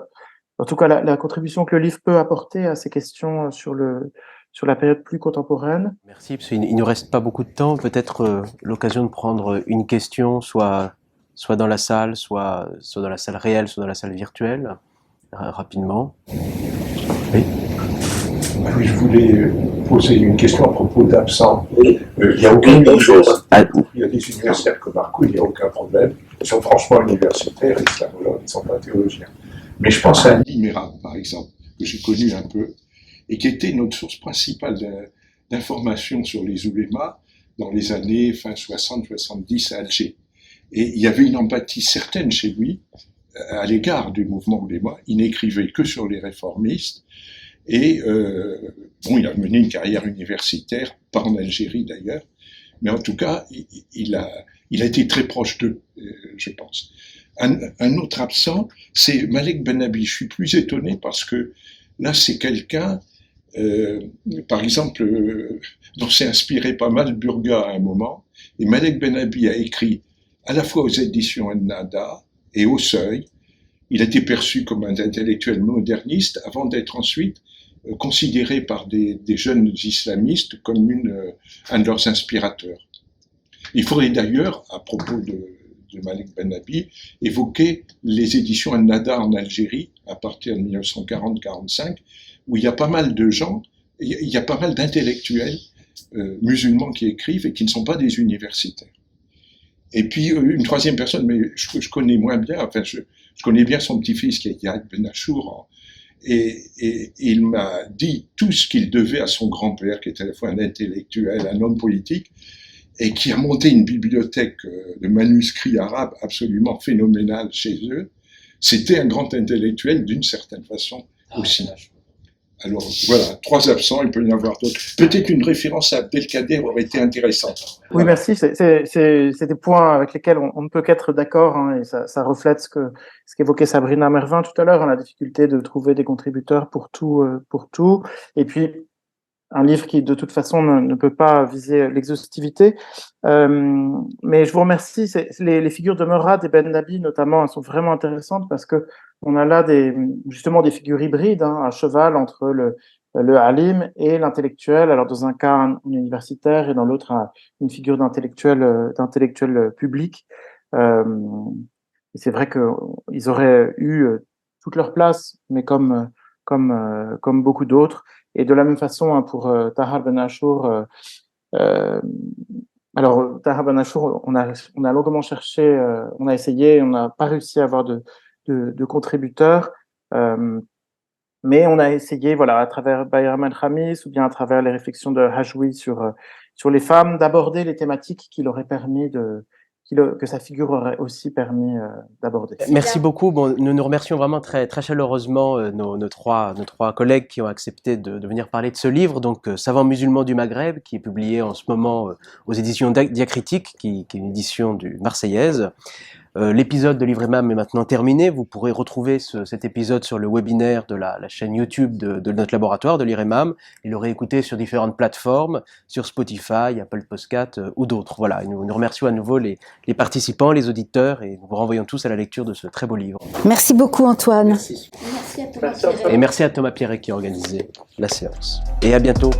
en tout cas la contribution que le livre peut apporter à ces questions sur la période plus contemporaine. Merci, parce qu'il ne nous reste pas beaucoup de temps. Peut-être l'occasion de prendre une question, soit dans la salle, soit dans la salle réelle, soit dans la salle virtuelle, rapidement. Oui. Oui, je voulais poser une question à propos d'absents. Il n'y a aucun il y a des universitaires comme Marco, il n'y a aucun problème. Ils sont franchement universitaires, islamologues, ils ne sont pas théologiens. Mais je pense à Ali Merab, par exemple, que j'ai connu un peu, et qui était notre source principale d'informations sur les oulémas dans les années fin 60-70 à Alger. Et il y avait une empathie certaine chez lui à l'égard du mouvement ouléma. Il n'écrivait que sur les réformistes. Et il a mené une carrière universitaire, pas en Algérie d'ailleurs, mais en tout cas, il a été très proche d'eux, je pense. Un autre absent, c'est Malek Benabi. Je suis plus étonné parce que là, c'est quelqu'un, par exemple, dont s'est inspiré pas mal Burga à un moment. Et Malek Benabi a écrit à la fois aux éditions Nada et au Seuil. Il a été perçu comme un intellectuel moderniste avant d'être ensuite considéré par des jeunes islamistes comme un de leurs inspirateurs. Il faudrait d'ailleurs, à propos de Malek Benabi, évoquer les éditions Nada en Algérie à partir de 1940-45, où il y a pas mal de gens, il y a pas mal d'intellectuels musulmans qui écrivent et qui ne sont pas des universitaires. Et puis une troisième personne, mais je connais moins bien, enfin je connais bien son petit-fils qui est Yahya Ben Achour, et il m'a dit tout ce qu'il devait à son grand-père, qui était à la fois un intellectuel, un homme politique, et qui a monté une bibliothèque de manuscrits arabes absolument phénoménale chez eux. C'était un grand intellectuel d'une certaine façon aussi. Alors voilà, 3 absents, il peut y en avoir d'autres. Peut-être une référence à Abdelkader aurait été intéressante. Oui, merci. C'est des points avec lesquels on ne peut qu'être d'accord, hein, et ça reflète ce qu'évoquait Sabrina Mervin tout à l'heure, hein, la difficulté de trouver des contributeurs pour tout. Et puis, un livre qui, de toute façon, ne peut pas viser l'exhaustivité. Mais je vous remercie. Les figures de Merad et Ben Nabi, notamment, elles sont vraiment intéressantes parce que on a là justement des figures hybrides, hein, à cheval entre le alim et l'intellectuel. Alors, dans un cas, un universitaire et dans l'autre, une figure d'intellectuel public. Et c'est vrai qu'ils auraient eu toute leur place, mais comme beaucoup d'autres. Et de la même façon, hein, pour Tahar Ben Achour, alors Tahar Ben Achour, on a longuement cherché, on a essayé, on n'a pas réussi à avoir de contributeurs, mais on a essayé, voilà, à travers Bayram El-Khamis ou bien à travers les réflexions de Hajwi sur les femmes, d'aborder les thématiques qu'il aurait permis que sa figure aurait aussi permis d'aborder. Merci beaucoup. Bon, nous remercions vraiment très, très chaleureusement nos trois collègues qui ont accepté de venir parler de ce livre, donc Savants musulmans du Maghreb, qui est publié en ce moment aux éditions Diacritique, qui est une édition du Marseillaise. L'épisode de l'Ivremam est maintenant terminé. Vous pourrez retrouver cet épisode sur le webinaire de la chaîne YouTube de notre laboratoire, de l'Ivremam, et le réécouter sur différentes plateformes, sur Spotify, Apple Podcast ou d'autres. Voilà, et nous remercions à nouveau les participants, les auditeurs, et nous vous renvoyons tous à la lecture de ce très beau livre. Merci beaucoup Antoine. Merci. Merci à Thomas Pierret. Et merci à Thomas Pierret qui a organisé la séance. Et à bientôt.